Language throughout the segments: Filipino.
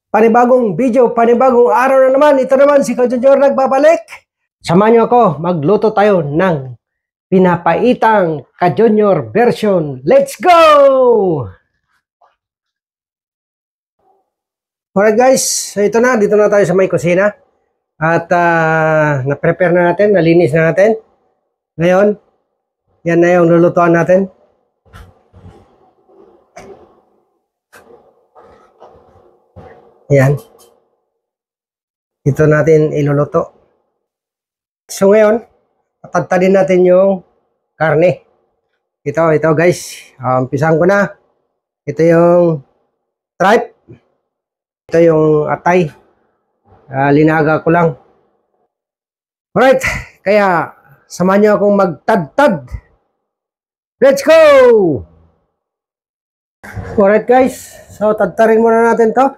Panibagong video, panibagong araw na naman. Ito naman si Kajunior nagbabalik. Samahan niyo ako, magluto tayo ng pinapaitang Kajunior version. Let's go! Alright guys, so ito na, dito na tayo sa may kusina. At na-prepare na natin, nalinis na natin. Ngayon, yan na yung lulutuan natin. Yan. Ito natin iluluto. So ngayon, tatadtadin natin yung karne. Ito guys. Umpisahan ko na. Ito yung tripe. Ito yung atay. Linaga ko lang. Alright. Kaya, samahan niyo akong magtadtad. Let's go! Alright guys. So, tadtarin muna natin to.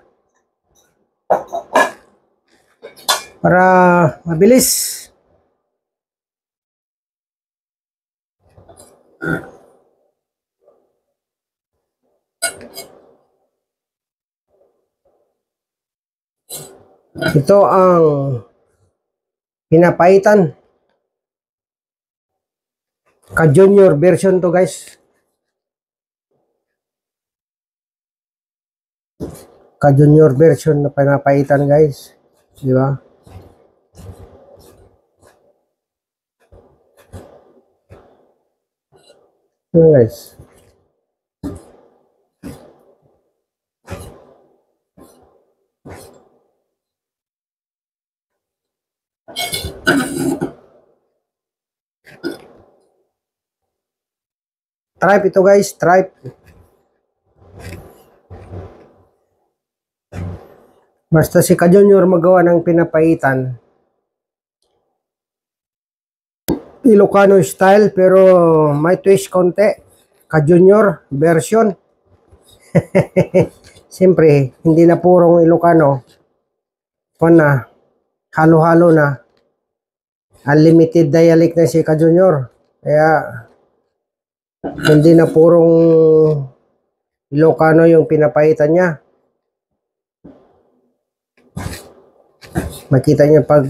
Para mabilis. Ito ang pinapaitan Kajunior version to guys. Kajunior version na pinapaitan guys. Di ba? Guys. Tripe ito guys, tripe. Basta si Kajunior magawa ng pinapaitan. Ilocano style pero may twist konti. Kajunior version. Siyempre, hindi na purong Ilocano. Na, halo-halo na. Unlimited dialect na si Kajunior. Kaya, hindi na purong Ilocano yung pinapaitan niya. Makita niya pag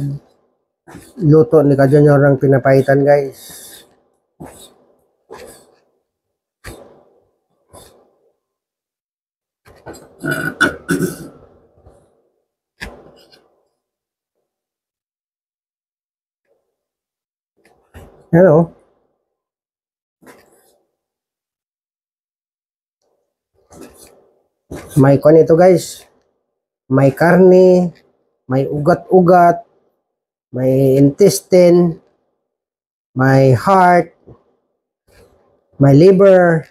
luto ni Kajunior ng pinapaitan guys. Ano? May kon ito guys. May karne, may ugat-ugat, may intestine, may heart, may liver.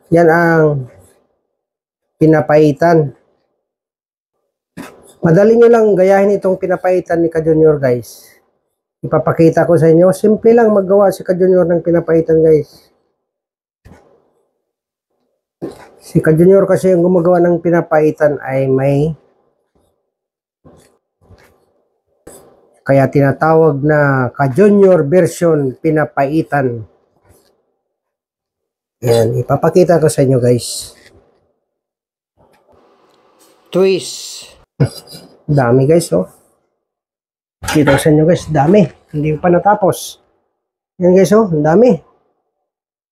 Yan ang pinapaitan. Madali nyo lang gayahin itong pinapaitan ni Kajunior guys. Ipapakita ko sa inyo. Simple lang maggawa si Kajunior ng pinapaitan guys. Si Kajunior kasi yung gumagawa ng pinapaitan ay may kaya tinatawag na Kajunior version pinapaitan. Yan, ipapakita ko sa inyo guys. Twist. Dami guys oh. Kita ko sa inyo guys, dami. Hindi pa natapos. Yan guys oh, dami.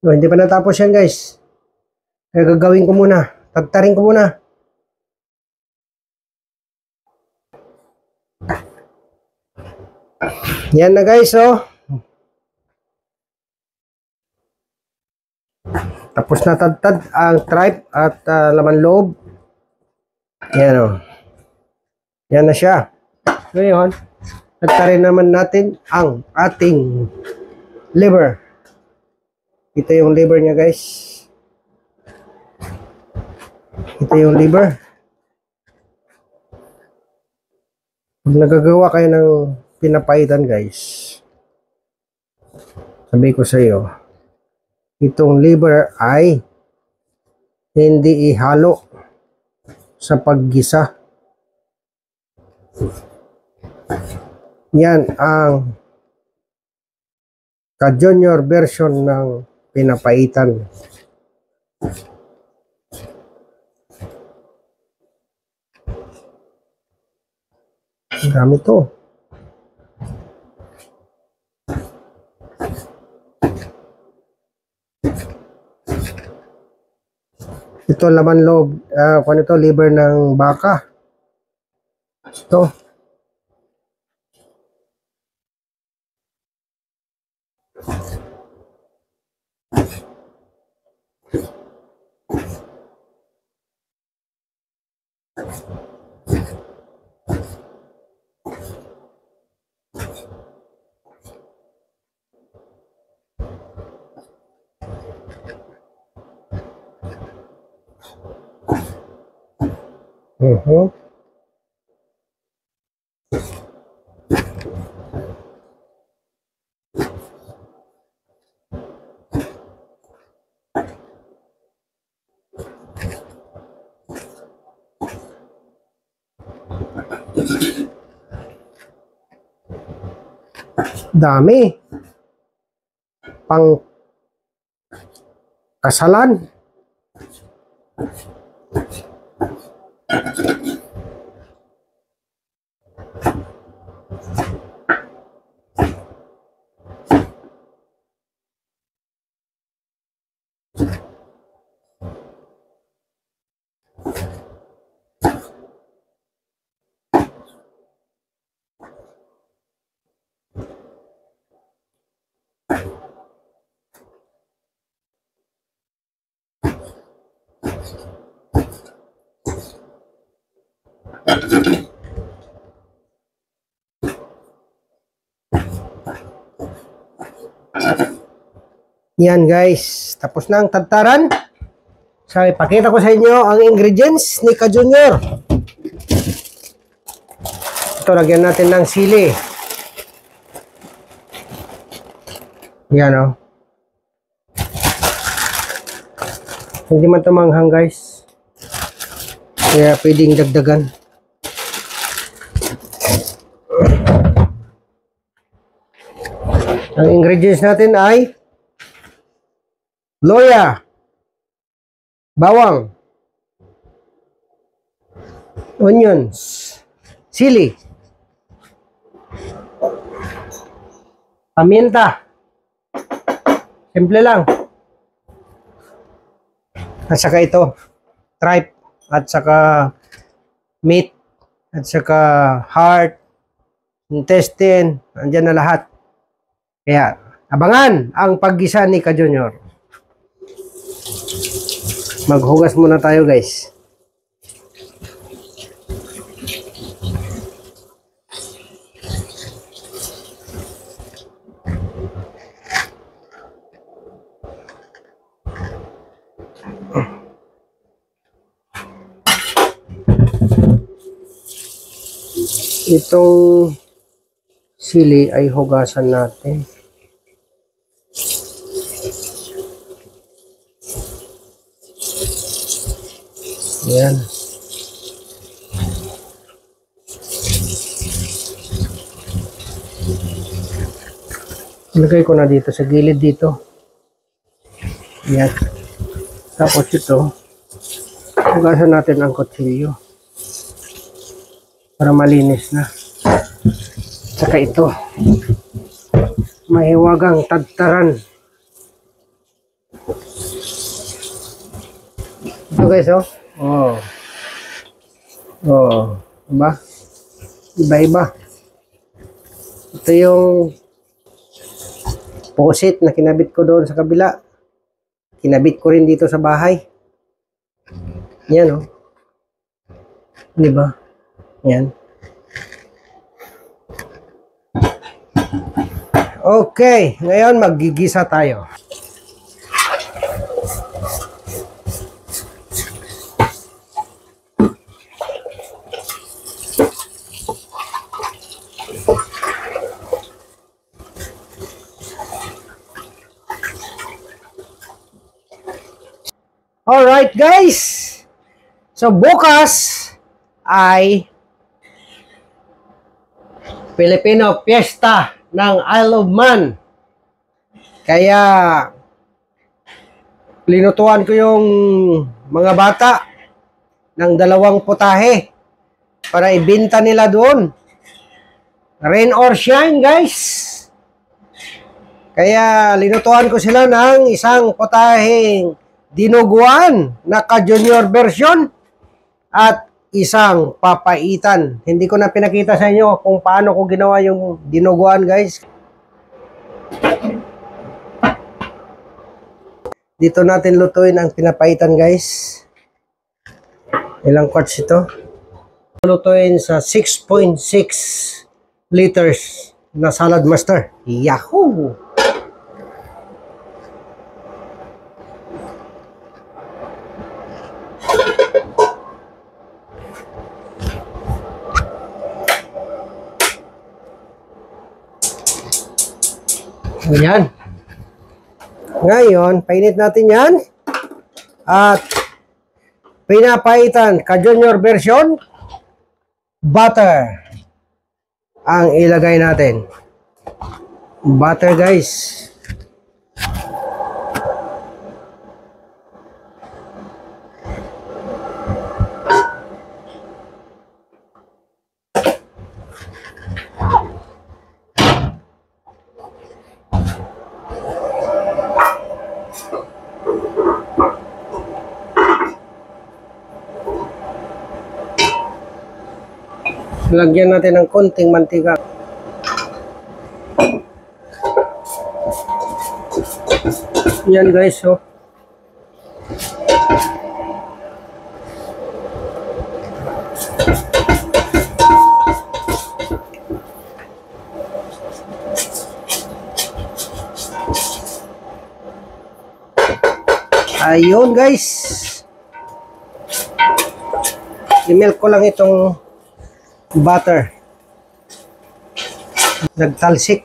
No, hindi pa natapos yan guys. Kaya gagawin ko muna. Tagtarin ko muna. Yan na guys oh. Tapos natadtad ang tripe at laman loob. Yan oh. Yan na siya. Ngayon, tagtarin naman natin ang ating liver. Ito yung liver niya guys. Ito yung liver. Pag nagagawa kayo ng pinapaitan guys, sabi ko sa iyo, itong liver ay hindi ihalo sa paggisa. Yan ang Kajunior version ng pinapaitan. Dami to. Ito laman loob. Kung ito, liver ng baka. Ito. Dami. Pang kasalan. Yan guys, tapos na ang tadtaran. So, ipakita ko sa inyo ang ingredients ni Ka Junior. Ito, lagyan natin ng sili. Yan o. Hindi man tumanghang guys. Kaya pwedeng dagdagan. Ang ingredients natin ay loya, bawang, onions, sili, paminta. Simple lang. At saka ito, tripe, at saka meat, at saka heart, intestine, andyan na lahat. Kaya, abangan ang paggisa ni Ka Junior. Maghugas muna tayo guys. Itong sili ay hugasan natin. Yan. Ilagay ko na dito sa gilid dito. Yan. Tapos ito, hugasan natin ang kutsilyo para malinis na. Saka ito, mahiwagang tadtaran. Ito guys, oh. Oh. Oh. Diba? Iba-iba. Ito yung posit na kinabit ko doon sa kabila. Kinabit ko rin dito sa bahay. Yan, oh. Diba? Yan. Okay. Ngayon, maggigisa tayo. Alright guys, so bukas ay Filipino Fiesta ng Isle of Man. Kaya linutuan ko yung mga bata ng 2 putahe para ibenta nila doon Rain or shine, guys. Kaya linutuan ko sila ng isang potaheng dinuguan na ka-junior version at isang papaitan. Hindi ko na pinakita sa inyo kung paano ko ginawa yung dinuguan, guys. Dito natin lutuin ang pinapaitan, guys. Ilang quarts ito? Lutuin sa 6.6 liters na salad master. Yahoo! Ayan. Ngayon, painit natin yan. At pinapaitan, ka-junior version, butter ang ilagay natin. Butter, guys. Lagyan natin ng konting mantika. Yan, guys, oh. Ayun, guys. I-melt ko lang itong butter. Nagtalsik.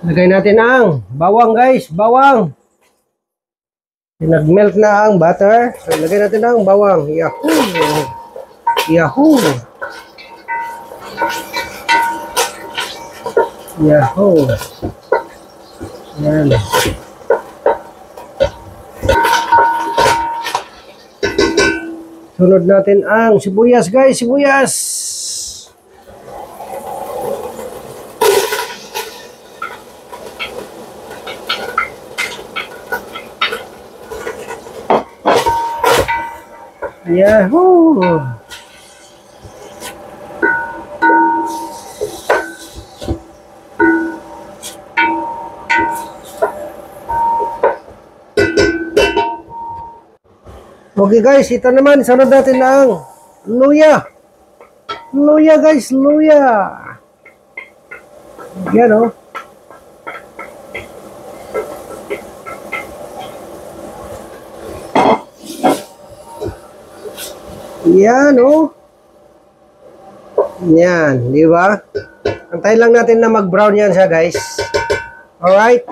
Lagay natin ang bawang, guys. Bawang. Nag-melt na ang butter. So, lagay natin ang bawang. Yahoo! Yahoo! Yahoo! Yan. Sunod natin ang sibuyas, guys. Sibuyas. Yahoo! Okay, guys, ito naman, sunod natin ang luya. Luya, guys, luya. Yan, oh. Yan, oh. Yan, di ba? Antayin lang natin na mag-brown yan siya, guys. Alright.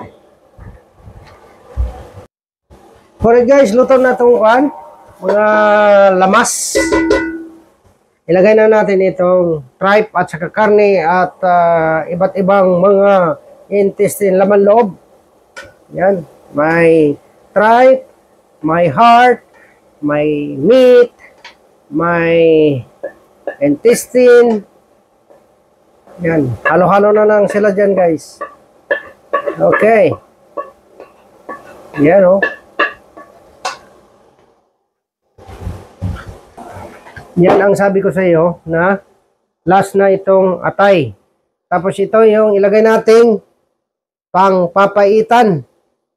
Alright, guys, luto na itong mga lamas. Ilagay na natin itong tripe at saka karne at iba't ibang mga intestine, laman loob. Yan. May tripe, may heart, may meat, may intestine. Yan. Halo-halo na lang sila dyan, guys. Okay. Yan, oh. Yan ang sabi ko sa iyo na last na itong atay. Tapos ito yung ilagay nating pang papaitan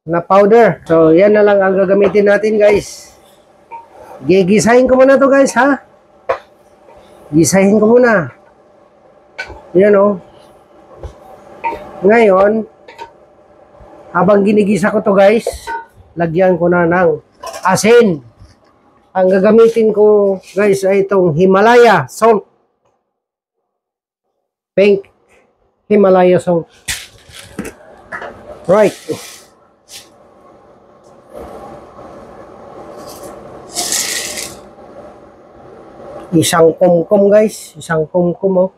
na powder. So yan na lang ang gagamitin natin, guys. Gigisahin ko muna to, guys, ha? Gisahin ko muna. Yan, oh. Ngayon, habang ginigisa ko to, guys, lagyan ko na ng asin. Ang gagamitin ko, guys, ay itong Himalaya salt. Pink Himalaya salt. Right. Isang kumkum, guys. Isang kumkum, oh.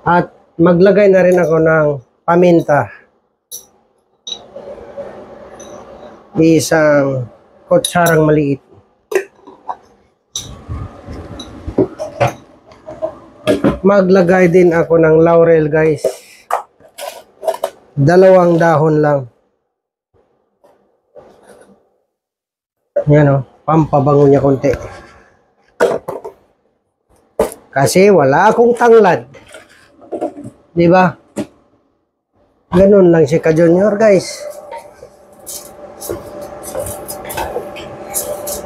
At maglagay na rin ako ng paminta. isang kutsarang maliit. Maglagay din ako ng laurel guys. 2 dahon lang. Yan o, pampabango niya konti. Kasi wala akong tanglad. Di ba? Ganun lang si Ka-Junior guys.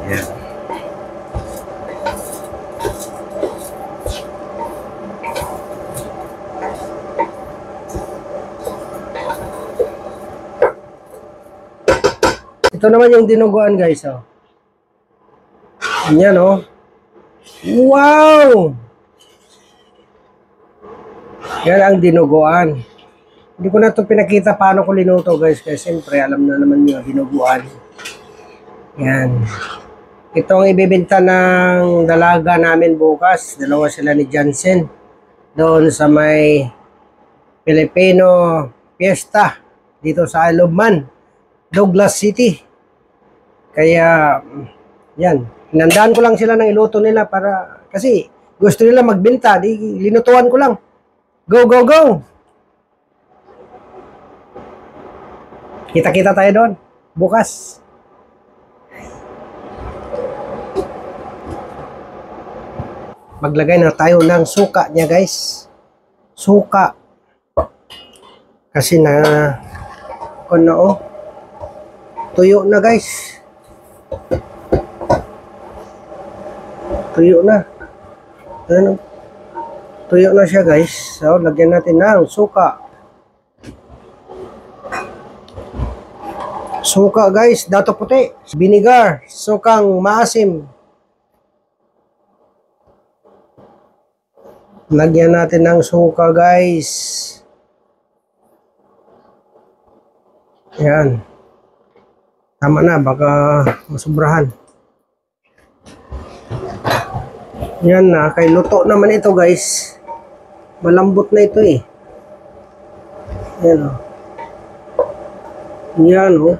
Yan. Ito naman yung dinuguan guys, oh. Yan, oh. Wow! Yan ang dinuguan. Hindi ko na ito pinakita paano ko linuto guys, kasi siyempre alam na naman nyo, dinuguan. Yan. Ito ang ibibenta ng dalaga namin bukas. 2 sila ni Jansen. Doon sa may Filipino Fiesta. Dito sa Isle of Man, Douglas City. Kaya, yan. Hinandaan ko lang sila ng iluto nila para, kasi gusto nila magbenta. Di, linutuan ko lang. Go, go, go! Kita-kita tayo doon. Bukas. Maglagay na tayo ng suka niya guys. Suka. Kasi na, oh, tuyo na guys. Tuyo na. Ano? Tuyo na siya guys. So, lagyan natin ng suka. Suka guys, dato puti. Vinegar, sukang maasim. Lagyan natin ng suka guys. Yan. Tama na, baka masubrahan. Yan na, kay luto naman ito guys. Malambot na ito eh. Yan o. Yan o.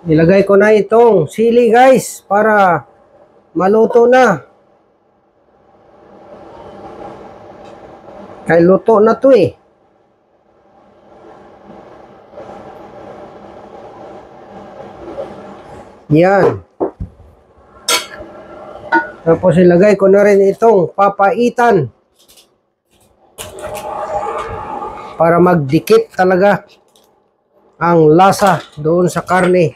Nilagay ko na itong sili guys para maluto na. Kay luto na to eh. Yan. Tapos ilagay ko na rin itong papaitan. Para magdikit talaga ang lasa doon sa karne.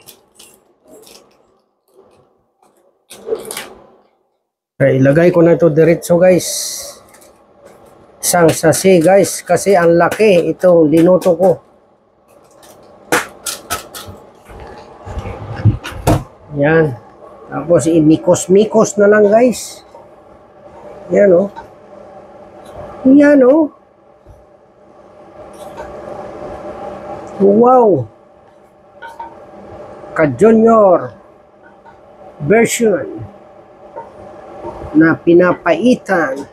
Kaya ilagay ko na ito diretso guys. Isang sasi guys. Kasi ang laki itong linuto ko. Yan. Tapos imikos-mikos na lang guys. Yan o. Yan o. Wow. Ka-Junior version na pinapaitan.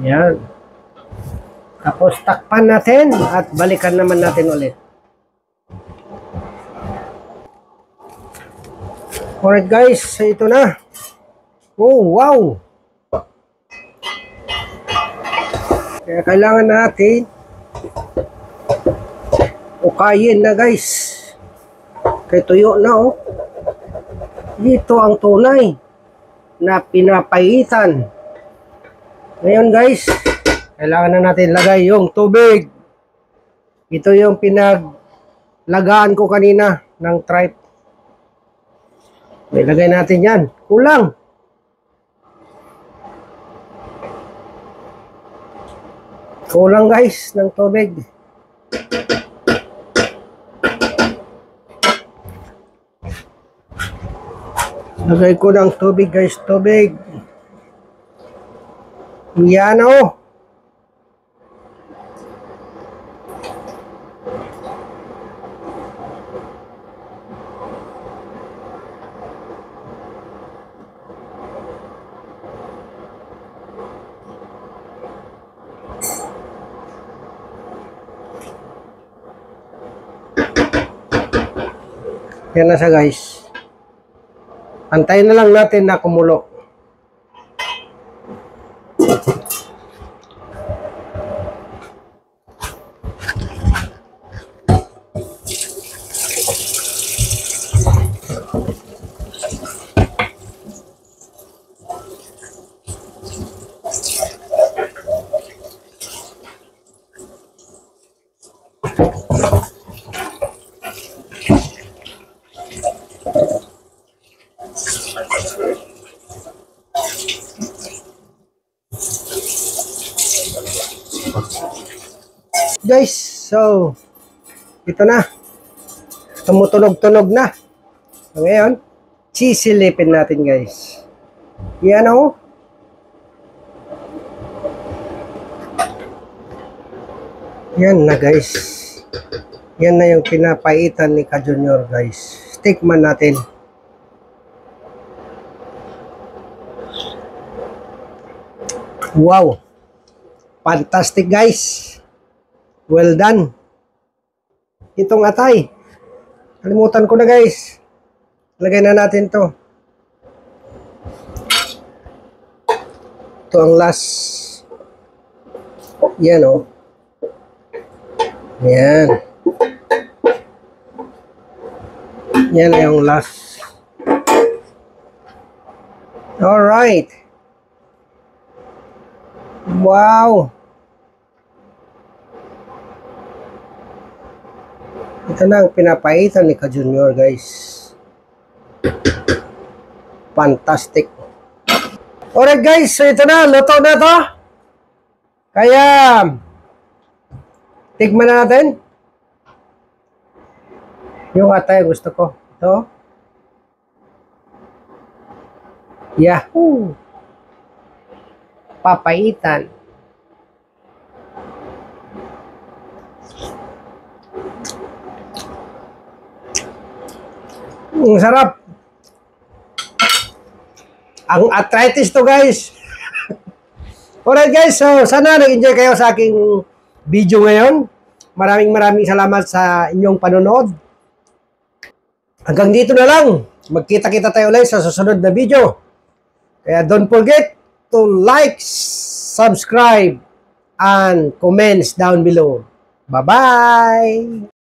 Yan. Tapos takpan natin at balikan naman natin ulit. Alright guys, ito na. Oh, wow! Kaya kailangan natin ukayin na guys. Kaya tuyo na oh. Ito ang tunay na pinapaitan. Ngayon guys, kailangan na natin lagay yung tubig. Ito yung pinaglagaan ko kanina ng tripe. Ilagay natin yan. Kulang. Kulang guys ng tubig. Lagay ko ng tubig guys. Tubig. Yan o. Yan na siya guys. Antayin na lang natin na kumulo. Guys, so ito na. Tumutunog-tunog na. So, ngayon, sisilipin natin guys. Yan o. Yan na guys. Yan na yung pinapaitan ni Ka Junior guys. Tikman natin. Wow. Fantastic guys. Well done. Itong atay. Kalimutan ko na guys. Lagay na natin to. Ito ang last. Yan o. Yan. Yan na yung last. Alright. Wow. Ito na ang pinapaitan ni Ka Junior guys. Fantastic. Alright guys, so ito na, luto na to. Kaya, tikman na natin. Yung atay gusto ko. Ito. Yahoo! Papaitan. Ang sarap. Ang arthritis to guys. Alright guys, so sana nag-enjoy kayo sa aking video ngayon. Maraming salamat sa inyong panonood. Hanggang dito na lang. Magkita-kita tayo ulit sa susunod na video. Kaya don't forget to like, subscribe, and comments down below. Bye-bye!